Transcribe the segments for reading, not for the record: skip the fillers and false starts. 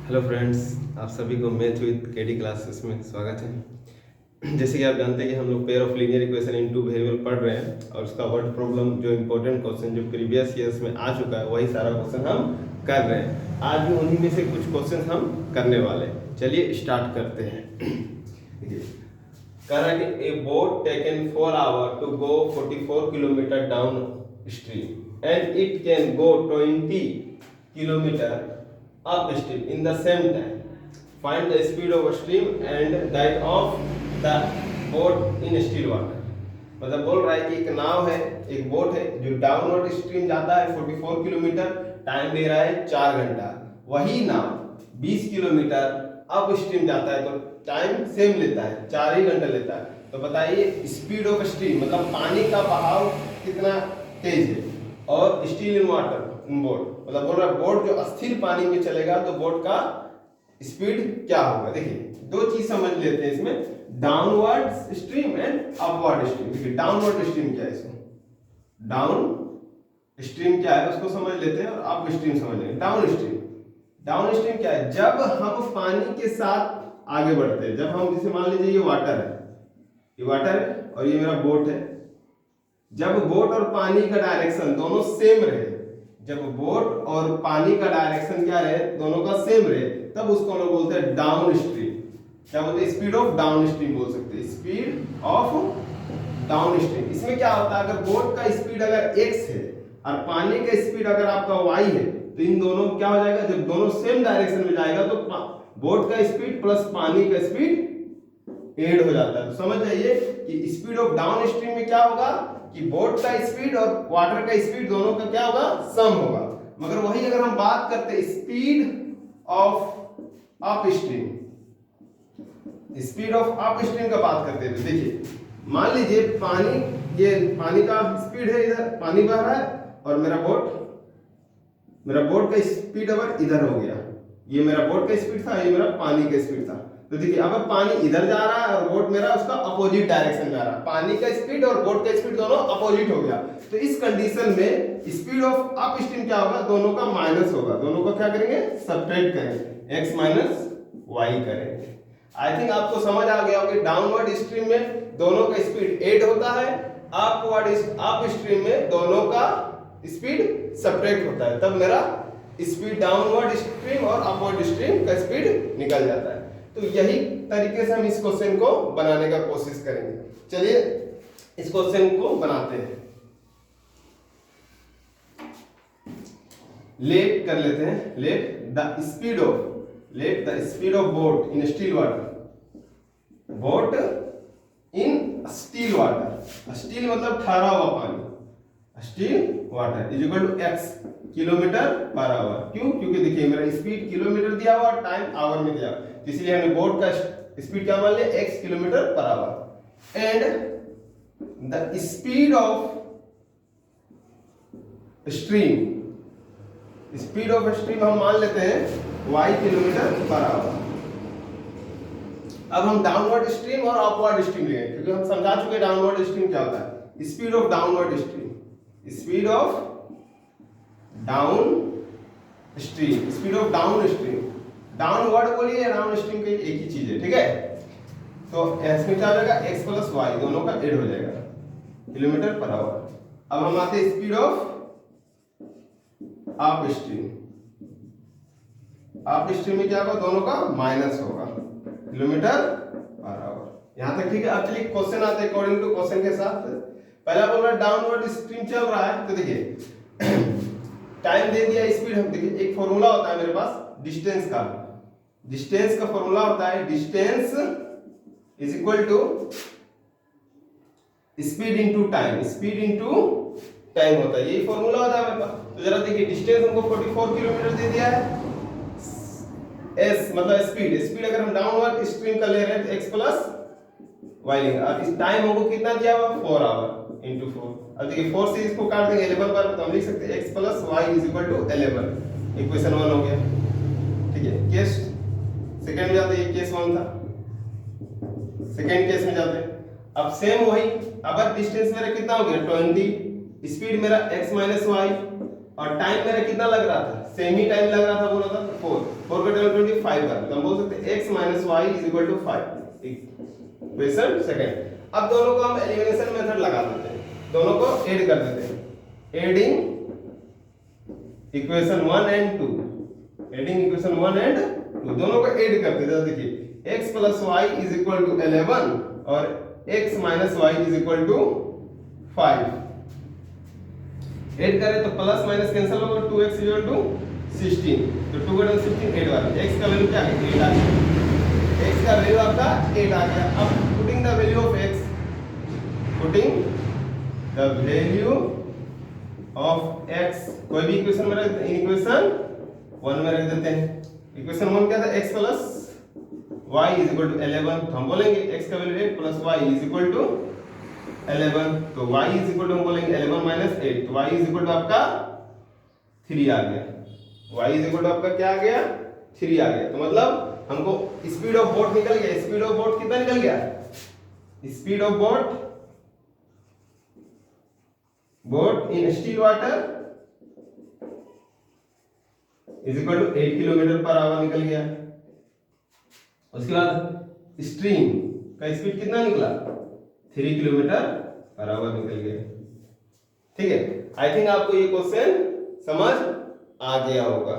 Hello friends, आप सभी को मैथ विद केडी क्लासेस में स्वागत है। जैसे कि आप जानते हैं कि हम लोग pair of linear equation into variable पढ़ रहे हैं और उसका वर्ड प्रॉब्लम जो इम्पोर्टेंट क्वेश्चन जो प्रीवियस ईयर्स में आ चुका है वही सारा क्वेश्चन हम कर रहे हैं। आज भी उन्हीं में से कुछ क्वेश्चन हम करने वाले हैं। चलिए स्टार्ट करते हैं। कह रहा है कि a boat taken 4 hour to go 44 kilometre downstream and it can go 20 kilometre upstream in the same time. Find the speed of a stream and that of the boat in still water. मतलब बोल रहा है कि एक नाव है, एक boat है जो डाउनवर्ड स्ट्रीम जाता है 44 किलोमीटर, टाइम ले रहा है 4 घंटा। वही नाव 20 किलोमीटर अप स्ट्रीम जाता है तो टाइम सेम लेता है, 4 ही घंटा लेता है। तो बताइए स्पीड ऑफ स्ट्रीम मतलब पानी का बहाव कितना तेज है और स्टिल इन वाटर बोट मतलब बोल रहा है बोट जो अस्थिर पानी में चलेगा तो बोट का स्पीड क्या होगा। देखिए दो चीज समझ लेते हैं इसमें, downward stream and upward stream. देखिए डाउनवर्ड स्ट्रीम क्या है, इसमें डाउन स्ट्रीम क्या है उसको समझ लेते हैं और अप स्ट्रीम समझ लेंगे। डाउन स्ट्रीम क्या है, जब हम पानी के साथ आगे बढ़ते हैं, जब हम जैसे मान लीजिए ये वाटर है और ये मेरा बोट है, जब बोट और पानी का डायरेक्शन दोनों सेम रहे, जब बोट और पानी का डायरेक्शन क्या रहे, दोनों का सेम रहे, तब उसको हम लोग बोलते हैं डाउन स्ट्रीम। क्या बोलते हैं, स्पीड ऑफ डाउन स्ट्रीम बोल सकते हैं, स्पीड ऑफ डाउन स्ट्रीम। इसमें क्या होता है, अगर बोट का स्पीड अगर x है और पानी का स्पीड अगर आपका y है तो इन दोनों क्या हो जाएगा, जब दोनों सेम डायरेक्शन में जाएगा तो बोट का स्पीड प्लस पानी का स्पीड ऐड हो जाता है। तो समझ जाइए कि स्पीड ऑफ डाउन स्ट्रीम में क्या होगा कि बोट का स्पीड और वाटर का स्पीड दोनों का क्या होगा, सम होगा। मगर वही अगर हम बात करते हैं स्पीड ऑफ अप स्ट्रीम का बात करते हैं तो देखिए मान लीजिए ये पानी का स्पीड है, इधर पानी बह रहा है और मेरा बोट का स्पीड अगर इधर हो गया, ये मेरा बोट का स्पीड था, ये मेरा पानी का स्पीड था। तो देखिए अगर पानी इधर जा रहा है और बोट मेरा उसका अपोजिट डायरेक्शन जा रहा है, पानी का स्पीड और बोट का स्पीड दोनों अपोजिट हो गया, तो इस कंडीशन में स्पीड ऑफ अप स्ट्रीम क्या होगा, दोनों का माइनस होगा, दोनों का क्या करेंगे, सब्ट्रैक्ट करेंगे, x माइनस y करेंगे। आई थिंक आपको समझ आ गया होगा कि डाउनवर्ड स्ट्रीम में दोनों का स्पीड ऐड होता है, अप स्ट्रीम में दोनों का स्पीड सब्ट्रैक्ट होता है, तब मेरा स्पीड डाउनवर्ड स्ट्रीम और अपवर्ड स्ट्रीम का स्पीड निकल जाता है। तो यही तरीके से हम इस क्वेश्चन को बनाने का कोशिश करेंगे। चलिए इस क्वेश्चन को बनाते हैं। लेट कर लेते हैं, let the speed of boat in still water, still मतलब ठहरा हुआ पानी, still water is equal to x kilometre per hour. क्यों, क्योंकि देखिए मेरा स्पीड किलोमीटर दिया हुआ और टाइम आवर में दिया, तो इसलिए हमने बोट का स्पीड क्या मान लिया, x kilometre per our. And the speed of stream हम मान लेते हैं y किलोमीटर पर आवर। अब हम डाउनवर्ड स्ट्रीम और अपवर्ड स्ट्रीम लेंगे, क्योंकि हम समझा चुके हैं डाउनवर्ड स्ट्रीम क्या होता है, speed of downward stream, speed of down stream, downward बोलिए या डाउन स्ट्रीम के एक ही चीज है, ठीक है। तो इसमें क्या हो जाएगा, x प्लस वाई दोनों का ऐड हो जाएगा, किलोमीटर पर आवर। अब हम आते हैं स्पीड ऑफ अप स्ट्रीम में क्या होगा, दोनों का माइनस होगा, किलोमीटर पर आवर। यहां तक ठीक है। अब चलिए क्वेश्चन आते हैं अकॉर्डिंग टू क्वेश्चन के साथ। पहला बोल रहा है डाउनवर्ड स्ट्रीम चल रहा है, तो देखिए टाइम दे दिया, स्पीड हम देखिए एक फॉर्मूला होता है मेरे पास डिस्टेंस का फॉर्मूला होता है, distance is equal to speed into time होता है, यही फॉर्मूला होता है मेरे पास। तो जरा देखिए डिस्टेंस हमको 44 किलोमीटर दे दिया है, s मतलब स्पीड अगर हम डाउनवर्ड स्ट्रीम का ले रहे हैं तो x प्लस y लेंगे, और इस टाइम हमको कितना दिया हुआ, 4 आवर इंटू 4। अब देखिए 4 से इसको काट देंगे 11 बार, तो हम लिख सकते हैं x plus y is equal to 11। Equation 1 हो गया, ठीक है। केस सेकंड में जाते हैं, ये केस 1 था, सेकंड केस में जाते हैं। अब सेम वही, अब डिस्टेंस मेरा कितना हो गया 20, स्पीड मेरा x माइनस वाई और टाइम मेरा कितना लग रहा था, सेम ही टाइम लग रहा था, बोला था 4 का टेबल 25 का, तो हम बोल सकते हैं x minus y is equal to 5। Equation second. अब दोनों को हम एलिमिनेशन मेथड लगा देते हैं, दोनों को ऐड कर देते हैं, adding equation 1 and 2, adding equation 1 and 2, दोनों को ऐड करते हैं। देखिए x plus y is equal to 11 और x minus y is equal to 5। Add करें तो प्लस माइनस कैंसिल होगा, 2x इक्वल टू 16, तो 2 का 16 8 वाला, x का वैल्यू क्या है 8 आ गया, x का वैल्यू आपका 8 आ गया। अब putting the value of x, putting the value of x, कोई भी इक्वेशन में रख, इक्वेशन 1 में रख देते हैं। इक्वेशन 1 क्या था, x plus y is equal to 11, तो हम बोलेंगे x का value 8 plus y is equal to 11, तो y इज इक्वल टू हम बोलेंगे 11 माइनस 8, तो y इज इक्वल टू आपका 3 आ गया, y इज इक्वल टू आपका क्या आ गया 3 आ गया। तो मतलब हमको स्पीड ऑफ बोट निकल गया, स्पीड ऑफ बोट कितना निकल गया, speed of boat in still water is equal to 8 kilometre per hour निकल गया। उसके बाद स्ट्रीम का स्पीड कितना निकला, 3 किलोमीटर पर आवर निकल गया। ठीक है, आई थिंक आपको ये क्वेश्चन समझ आ गया होगा।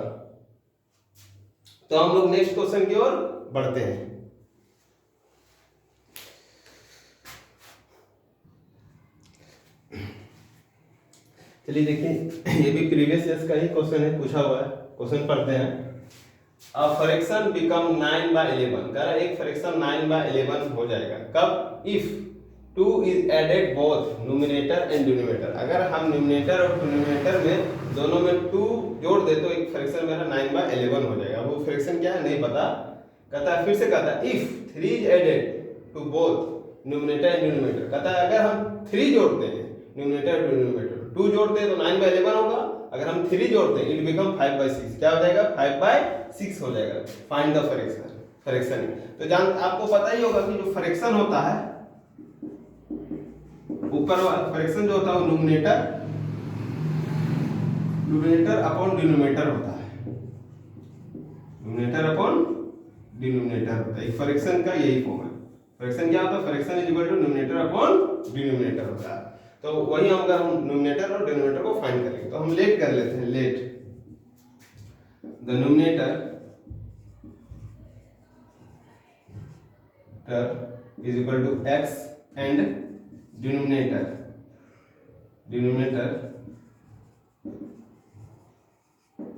तो हम लोग नेक्स्ट क्वेश्चन की ओर बढ़ते हैं। चलिए देखिए, ये भी प्रीवियस ईयर का ही क्वेश्चन है, पूछा हुआ है, क्वेश्चन पढ़ते हैं। अ फ्रैक्शन बिकम 9/11, कह रहा है एक फ्रैक्शन 9/11 हो जाएगा कब, if 2 is added both numerator and denominator, अगर हम न्यूमरेटर और डिनोमिनेटर में दोनों में 2 जोड़ दे तो एक फ्रैक्शन मेरा 9/11 हो जाएगा। वो फ्रैक्शन क्या है नहीं पता, कहता है फिर से कहता है if 3 is added to both numerator and denominator, कहता है अगर हम 3 जोड़ते हैं न्यूमरेटर और डिनोमिनेटर, 2 जोड़ते हैं तो 9/11 होगा, अगर हम 3 जोड़ते हैं इट बिकम 5/6, क्या हो जाएगा 5/6 हो जाएगा। Find the fraction. तो जान आपको पता ही होगा कि जो फ्रैक्शन होता है ऊपर वाला फ्रैक्शन जो होता है वो न्यूमरेटर अपॉन डिनोमिनेटर होता है, न्यूमरेटर अपॉन डिनोमिनेटर होता है। फ्रैक्शन का यही फॉर्म है। फ्रैक्शन क्या होता है, fraction is equal to numerator upon denominator होता है। तो वही हम अगर हम न्यूमरेटर और डिनोमिनेटर को फाइंड करेंगे तो हम लेट कर लेते हैं, let the numerator is equal to x and denominator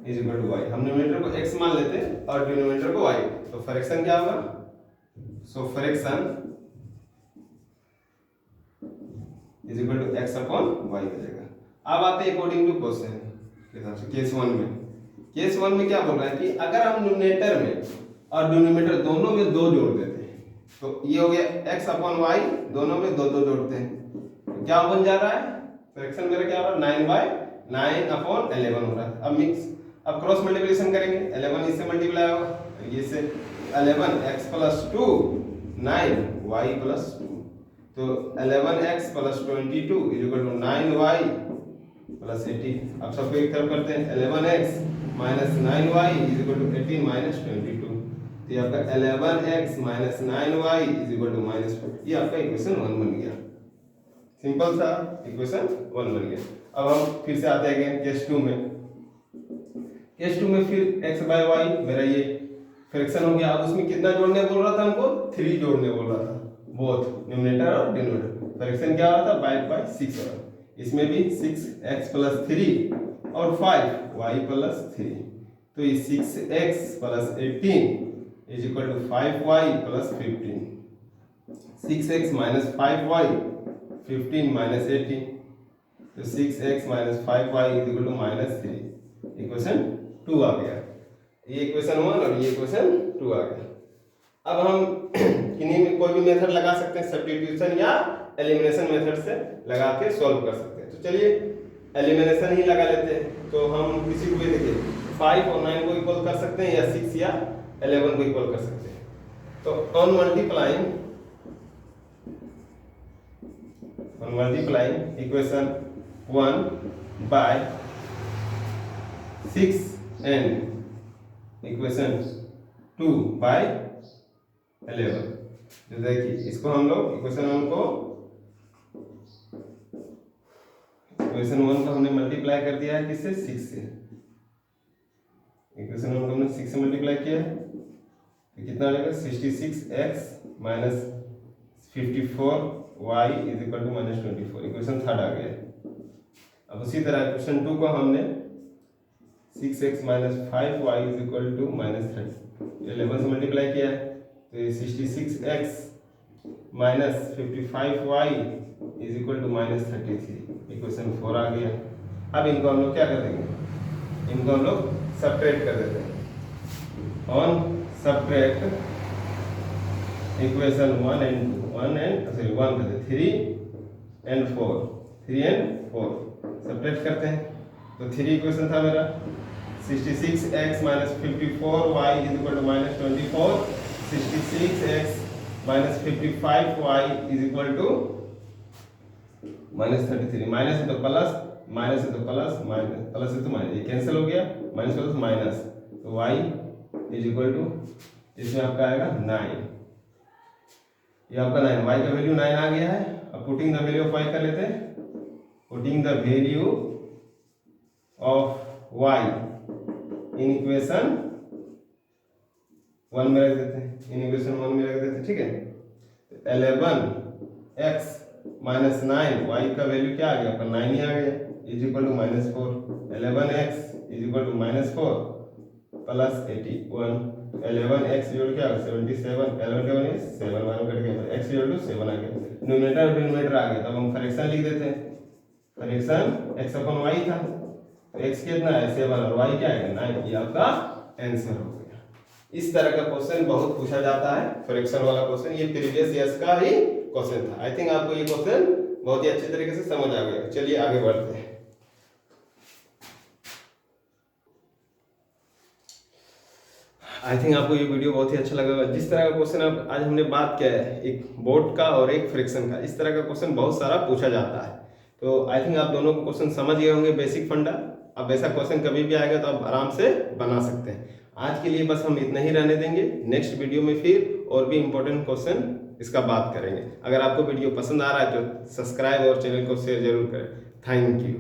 is equal to y। हम न्यूमरेटर को x मान लेते हैं और डिनोमिनेटर को y, तो फ्रैक्शन क्या होगा, so fraction is equal to x upon y हो जाएगा। अब आते हैं अकॉर्डिंग टू क्वेश्चन के हिसाब से केस 1 में। केस 1 में क्या बोल रहा है कि अगर हम न्यूमरेटर में और डिनोमिनेटर दोनों में 2 जोड़ देते हैं तो ये हो गया x अपॉन y, दोनों में 2 जोड़ते हैं तो क्या बन जा रहा है, फ्रैक्शन मेरा क्या हो रहा है 9/9 अपॉन 11 हो रहा है। अब क्रॉस मल्टीप्लिकेशन करेंगे, 11 इससे मल्टीप्लाई होगा, ये से 11 x प्लस 2 9 y प्लस 2, तो 11x plus 22 is equal to 9y plus 18। अब सबको एक तरफ करते हैं, 11x minus 9y is equal to 18 minus 22, तो ये आपका 11x minus 9y is equal to minus 4। ये आपका इक्वेशन 1 बन गया, सिंपल सा इक्वेशन 1 बन गया। अब हम फिर से आते हैं केस 2 में। केस 2 में फिर x बाय y मेरा ये फ्रैक्शन हो गया। अब उसमें कितना जोड़ने बोल रहा था हमको, 3 जोड़ने बोल रहा था, बोथ न्यूमरेटर और डिनोमिनेटर। फ्रैक्शन क्या आ रहा था 5/6 हो रहा। इसमें भी 6x प्लस 3 और 5y प्लस 3, तो ये 6x plus 18 is equal to 5y plus 15, 6x minus 5y 15 minus 18, तो 6x minus 5y is equal to minus 3। Equation 2 आ गया, ये इक्वेशन 1 और ये इक्वेशन 2 आ गया। अब हम किन्हीं में कोई भी मेथड लगा सकते हैं, सब्स्टिट्यूशन या एलिमिनेशन मेथड से लगा के सॉल्व कर सकते हैं। तो चलिए एलिमिनेशन ही लगा लेते हैं। तो हम किसी को भी देखिए 5 और 9 को इक्वल कर सकते हैं या 6 या 11 को इक्वल कर सकते हैं। तो on multiplying equation 1 by 6n equation 2/11। तो देखिए इसको हम लोग इक्वेशन 1 को हमने मल्टीप्लाई कर दिया है किससे, 6 से। इक्वेशन 1 को हमने 6 से मल्टीप्लाई किया है तो कितना आ जाएगा, 66x minus 54y is equal to -24। Equation 3 आ गया। अब उसी तरह इक्वेशन 2 को हमने 6x minus 5y is equal to -30 11 से मल्टीप्लाई किया है तो ये 66x minus 55y is equal to -33। Equation 4 आ गया। अब इनको हम लोग क्या कर देंगे, इनको हम लोग सब्ट्रैक्ट कर देते हैं। ऑन सब्ट्रैक्ट इक्वेशन 1 and 1 करते हैं, 3 and 4 सब्ट्रैक्ट करते हैं। तो 3 इक्वेशन था मेरा 66x minus 54y is equal to -24, 66x minus 55y is equal to -33। Minus है तो प्लस, माइनस है तो प्लस, प्लस है तो माइनस, ये कैंसिल हो गया, माइनस प्लस माइनस, तो y इज इक्वल टू इसमें आपका आएगा 9। ये आपका 9, y का वैल्यू 9 आ गया है। अब putting the value of y कर लेते हैं। Putting the value of y in equation 1 में रख देते हैं, ठीक है। 11x माइनस 9, y का वैल्यू क्या आ गया आपका, 9 ही आ गया, is equal to -4। 11x is equal to -4 plus 81। 11x जोड़ क्या 77, 11 के 1 7 मान कट गया, x इक्वल टू 7 आ गया। न्यूमरेटर और डिनोमिनेटर आ गया, तब हम फ्रैक्शन लिख देते हैं। फ्रैक्शन x अपन y था, तो x कितना है 7 और y क्या है 9। ये आपका आंसर हो गया। इस तरह का क्वेश्चन बहुत पूछा जाता है, फ्रैक्शन वाला क्वेश्चन। ये प्रीवियस ईयर्स का ही क्वेश्चन था। आई थिंक आपको ये क्वेश्चन बहुत ही अच्छे तरीके से समझ आ गया। चलिए आगे बढ़ते हैं। आई थिंक आपको ये वीडियो बहुत ही अच्छा लगा। जिस तरह का क्वेश्चन आज हमने बात किया है, एक बोर्ड का और एक फ्रैक्शन का, इस तरह का क्वेश्चन बहुत सारा पूछा जाता है। तो आई थिंक आप दोनों को क्वेश्चन समझ गए होंगे, बेसिक फंडा। अब ऐसा क्वेश्चन कभी भी आएगा तो आप आराम से बना सकते हैं। आज के लिए बस हम इतना ही रहने देंगे। नेक्स्ट वीडियो में फिर और भी इंपॉर्टेंट क्वेश्चन इसका बात करेंगे। अगर आपको वीडियो पसंद आ रहा है तो सब्सक्राइब और चैनल को शेयर जरूर करें। Thank you.